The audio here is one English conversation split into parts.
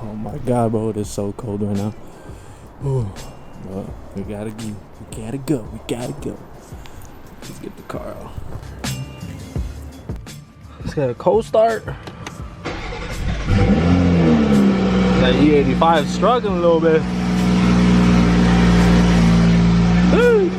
Oh my god, bro, it is so cold right now. Ooh, but we gotta go. Let's get the car out. Let's get a cold start. That E85 struggling a little bit. Woo!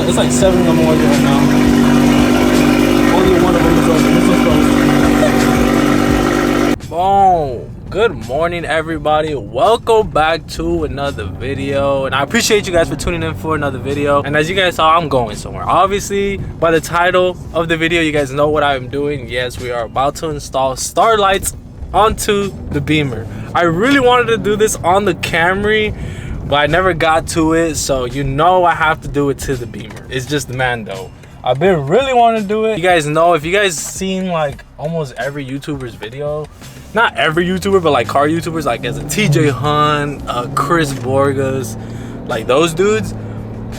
It's like 7 in the morning right now. Only one of them is open. This one's closed. Boom. Good morning, everybody. Welcome back to another video. And I appreciate you guys for tuning in for another video. And as you guys saw, I'm going somewhere. Obviously, by the title of the video, you guys know what I'm doing. Yes, we are about to install Starlights onto the Beamer. I really wanted to do this on the Camry, but I never got to it, so you know I have to do it to the Beamer. It's just the man though. I've been really wanting to do it. You guys know, if you guys seen like almost every YouTuber's video, not every YouTuber, but like car YouTubers, like as a TJ Hunt, Chris Borges, like those dudes,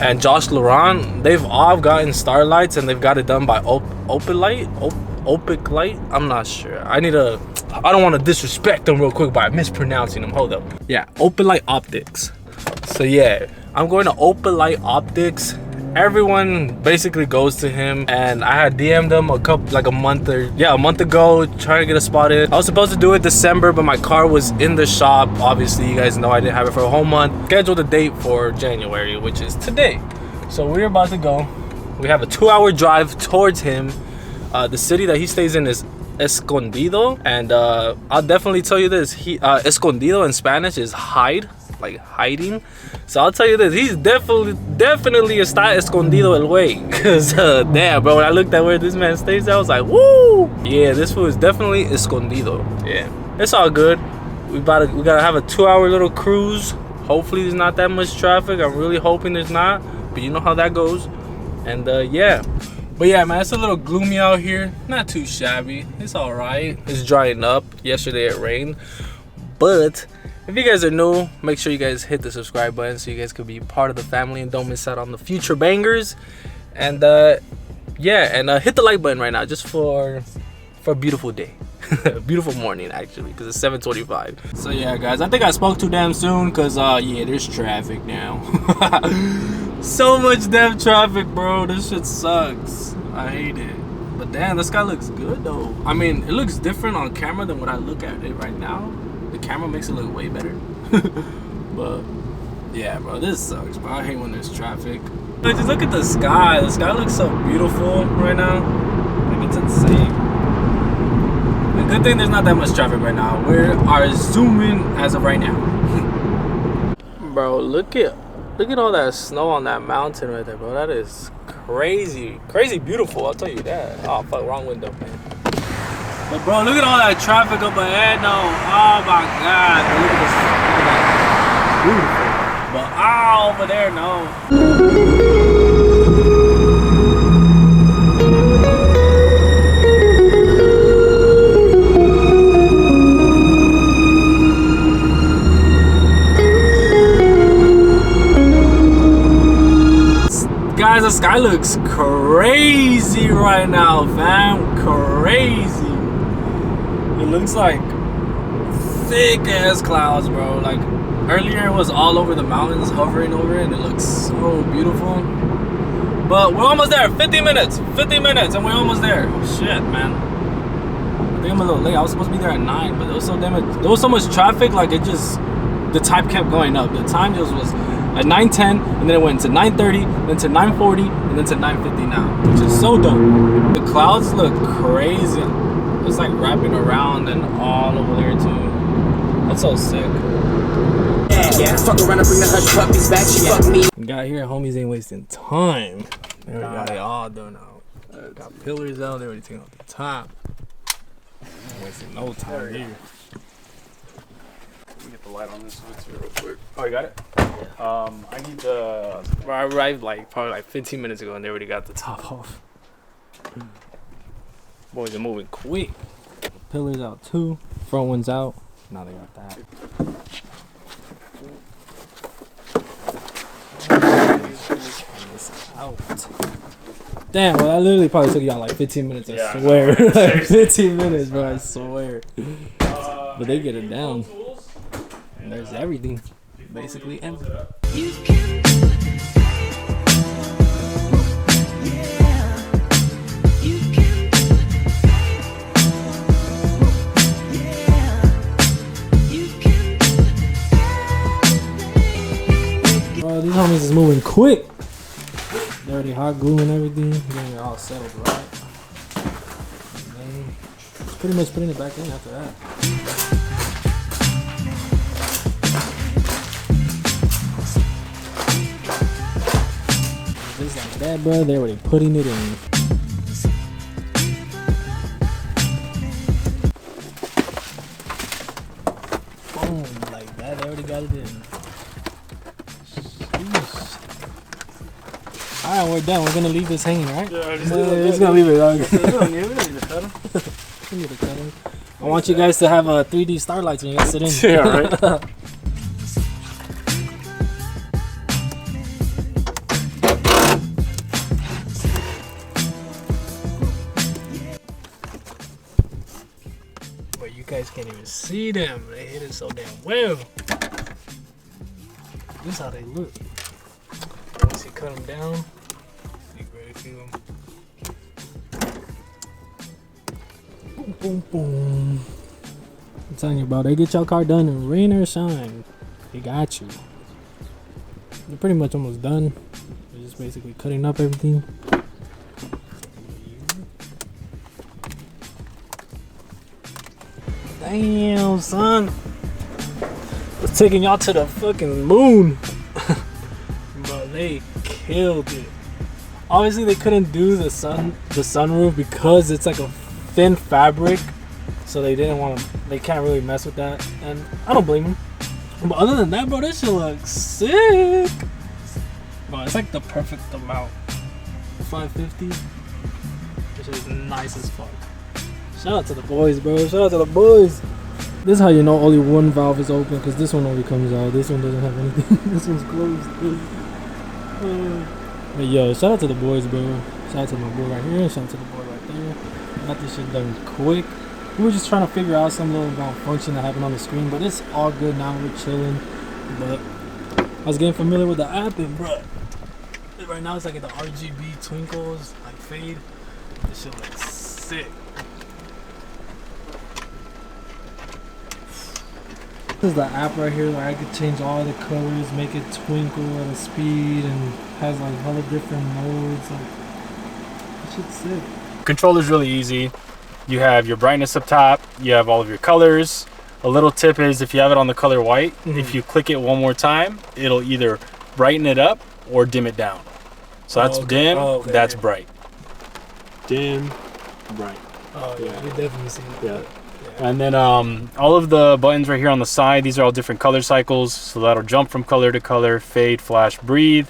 and Josh Laurent, they've all gotten Starlights and they've got it done by Opic Light. I'm not sure. I don't want to disrespect them real quick by mispronouncing them. Hold up. Yeah, Opic Light Optics. So yeah, I'm going to Opic Light Optics. Everyone basically goes to him, and I had DM'd him a month ago trying to get a spot in. I was supposed to do it December, but my car was in the shop. Obviously, you guys know I didn't have it for a whole month. Scheduled a date for January, which is today. So we're about to go. We have a 2-hour drive towards him. The city that he stays in is Escondido, and I'll definitely tell you this. Escondido in Spanish is hide, like hiding. So I'll tell you this, he's definitely está escondido el way. Cause damn, bro, when I looked at where this man stays, I was like, woo! Yeah, this fool is definitely escondido. Yeah, it's all good. We gotta have a 2-hour little cruise. Hopefully there's not that much traffic. I'm really hoping there's not, but you know how that goes. And yeah. But yeah, man, it's a little gloomy out here. Not too shabby. It's all right. It's drying up. Yesterday it rained. But if you guys are new, make sure you guys hit the subscribe button so you guys could be part of the family and don't miss out on the future bangers. And yeah, and hit the like button right now just for a beautiful day. Beautiful morning, actually, because it's 7:25. So yeah, guys, I think I spoke too damn soon because yeah, there's traffic now. So much damn traffic, bro. This shit sucks. I hate it. But damn, this guy looks good though. I mean, it looks different on camera than what I look at it right now. The camera makes it look way better. But yeah, bro, this sucks, bro. I hate when there's traffic. But just look at the sky. The sky looks so beautiful right now. Like, it's insane. The good thing there's not that much traffic right now. We are zooming as of right now. Bro, look at all that snow on that mountain right there, bro. That is crazy beautiful, I'll tell you that. Oh fuck, wrong window. But bro, look at all that traffic up ahead though. Oh my god, look at this. Beautiful. But over there, no. Guys, the sky looks crazy right now, fam. Crazy. It looks like thick ass clouds, bro. Like earlier it was all over the mountains, hovering over it, and it looks so beautiful. But we're almost there. 50 minutes, and we're almost there. Oh, shit, man. I think I'm a little late. I was supposed to be there at 9, but there was so much traffic. Like the time kept going up. The time just was at 9:10, and then it went to 9:30, then to 9:40, and then to 9:50 now, which is so dope. The clouds look crazy. It's like wrapping around and all over there too. That's so sick. Yeah, fuck around and bring the hush puppies back. She fuck me. Got here, homies ain't wasting time. There we got it all done out. Got pillars out. They already taking off the top. Ain't wasting no time here. Let me get the light on this one too real quick. Oh, you got it? Yeah. I need the... I arrived probably 15 minutes ago and they already got the top off. Boys are moving quick. Pillars out too. Front one's out. Now they got that. Out. Damn, well, that literally probably took y'all like 15 minutes, I swear. Like 15 minutes, bro, I swear. But they get it down. And there's everything. Basically empty. You can do it. Yeah. You can do it. Yeah. You can do it. Bro, these homies is moving quick. They're already hot glue and everything. Getting it all settled right. And then pretty much putting it back in after that. Just like that, bro. They're already putting it in. Boom, like that. They already got it in. Alright, we're done. We're gonna leave this hanging, right? Yeah, we're just gonna leave it. We don't need to cut them. We need to cut them. I want you guys to have a 3D starlights when you guys sit in. Yeah, right. But you guys can't even see them. They hit it so damn well. This is how they look. Once you cut them down, you ready to feel them. Boom, boom, boom. I'm telling you, bro, they get your car done in rain or shine. They got you. They're pretty much almost done. They're just basically cutting up everything. Damn, son. It's taking y'all to the fucking moon. Bro, they killed it. Obviously, they couldn't do the sunroof because it's like a thin fabric. So they didn't want to, they can't really mess with that. And I don't blame them. But other than that, bro, this shit looks sick. Bro, it's like the perfect amount. 550. This shit is nice as fuck. Shout out to the boys, bro. Shout out to the boys. This is how you know only one valve is open, because this one only comes out. This one doesn't have anything. This one's closed. But yo, shout out to the boys, bro. Shout out to my boy right here. Shout out to the boy right there. Got this shit done quick. We were just trying to figure out some little malfunction that happened on the screen, but it's all good now. We're chilling. But I was getting familiar with the app, and bro, right now it's like the RGB twinkles, like fade. This shit looks sick. This is the app right here where I could change all the colors, make it twinkle at a speed, and has like hella different modes. Like, that shit's sick. Controller's really easy. You have your brightness up top, you have all of your colors. A little tip is if you have it on the color white, if you click it one more time, it'll either brighten it up or dim it down. So that's dim, that's bright. Dim, bright. Oh yeah, you definitely see it. Yeah. And then all of the buttons right here on the side, these are all different color cycles. So that'll jump from color to color, fade, flash, breathe.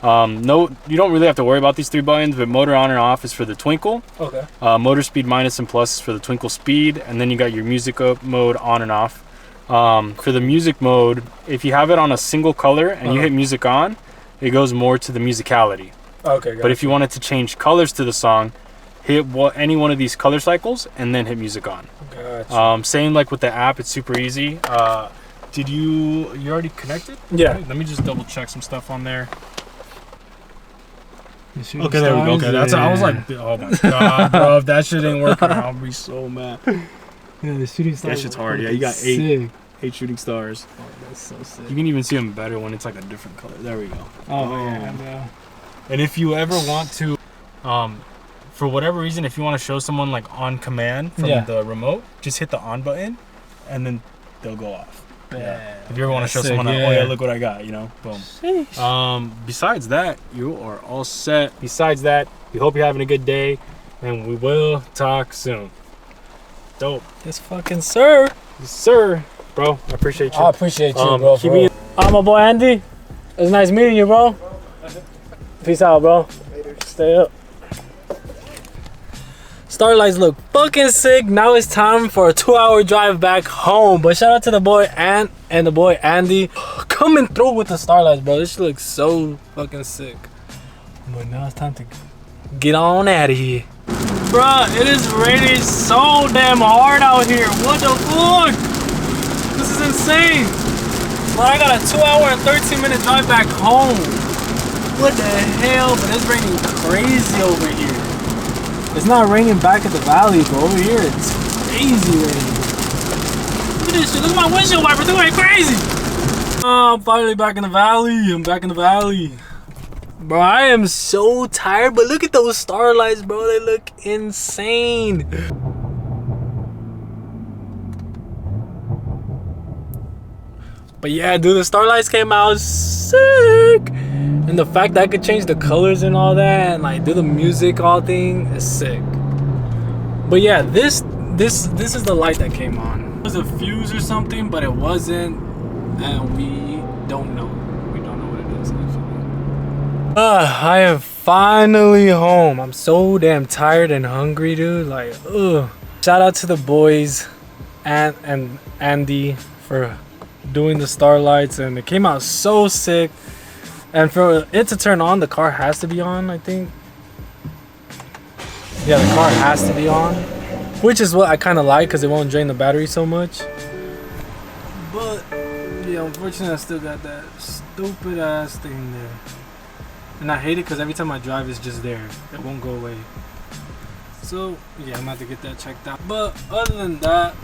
No, you don't really have to worry about these three buttons, but motor on and off is for the twinkle. Okay. Motor speed minus and plus is for the twinkle speed. And then you got your music mode on and off. For the music mode, if you have it on a single color and you hit music on, it goes more to the musicality. Okay, but if you wanted to change colors to the song, hit any one of these color cycles and then hit music on. Gotcha. Same like with the app, it's super easy. Did you already connected? Yeah. Let me just double check some stuff on there. Okay, there we go. Okay, that's I was like, oh my god, bro, if that shit ain't working, I'll be so mad. Yeah, the shooting stars. That shit's hard. Yeah, you got eight shooting stars. Oh, that's so sick. You can even see them better when it's like a different color. There we go. Oh yeah, bro. And if you ever want to, for whatever reason, if you want to show someone like on command from the remote, just hit the on button, and then they'll go off. Yeah. If you ever want to show someone, oh yeah, look what I got, you know, boom. Sheesh. Besides that, you are all set. Besides that, we hope you're having a good day, and we will talk soon. Dope. Yes, fucking sir. Yes, sir. Bro, I appreciate you. I appreciate you, bro. I'm my boy Andy. It was nice meeting you, bro. Peace out, bro. Later. Stay up. Starlights look fucking sick. Now it's time for a 2-hour drive back home. But shout out to the boy Ant and the boy Andy coming through with the Starlights, bro. This shit looks so fucking sick. But now it's time to get on out of here. Bruh, it is raining so damn hard out here. What the fuck? This is insane. But I got a 2-hour and 13-minute drive back home. What the hell? But it's raining crazy over here. It's not raining back at the valley, but over here it's crazy raining. Look at this shit. Look at my windshield wipers. They're going crazy. Oh, I'm finally back in the valley. I'm back in the valley. Bro, I am so tired, but look at those Starlights, bro. They look insane. But yeah, dude, the Starlights came out sick. And the fact that I could change the colors and all that and like do the music all thing is sick. But yeah, this is the light that came on. It was a fuse or something, but it wasn't, and we don't know. We don't know what it is actually. I am finally home. I'm so damn tired and hungry, dude. Like, ugh. Shout out to the boys, Ant and Andy, for doing the Starlights, and it came out so sick. And for it to turn on, the car has to be on, I think. Yeah, the car has to be on, which is what I kind of like because it won't drain the battery so much. But yeah, unfortunately, I still got that stupid ass thing there. And I hate it because every time I drive, it's just there. It won't go away. So yeah, I'm about to get that checked out. But other than that,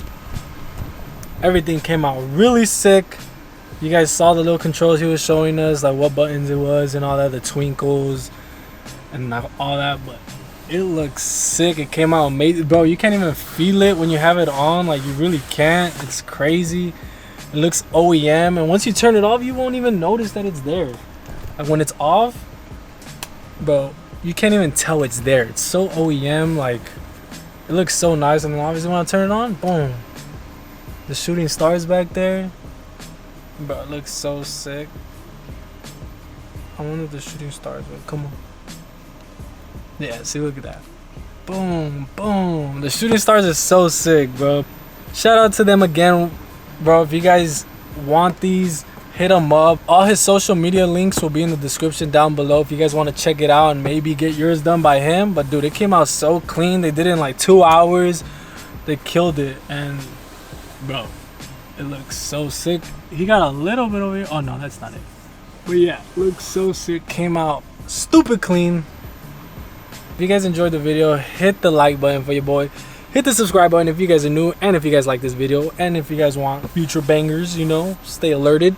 everything came out really sick. You guys saw the little controls he was showing us, like what buttons it was and all that, the twinkles and all that. But it looks sick. It came out amazing, bro. You can't even feel it when you have it on. Like, you really can't. It's crazy. It looks OEM, and once you turn it off, you won't even notice that it's there. Like, when it's off, bro, you can't even tell it's there. It's so OEM. Like, it looks so nice. And then obviously when I turn it on, boom, the shooting stars back there. Bro, it looks so sick. I wonder if the shooting stars will come on. Yeah, see, look at that. Boom, boom. The shooting stars are so sick, bro. Shout out to them again, bro. If you guys want these, hit him up. All his social media links will be in the description down below if you guys want to check it out and maybe get yours done by him. But dude, it came out so clean. They did it in like 2 hours. They killed it. And bro, it looks so sick. He got a little bit over here. Oh no, that's not it. But yeah, looks so sick. Came out stupid clean. If you guys enjoyed the video, hit the like button for your boy. Hit the subscribe button if you guys are new, and if you guys like this video, and if you guys want future bangers, you know, stay alerted.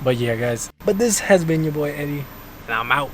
But yeah, guys. But this has been your boy Eddie, and I'm out.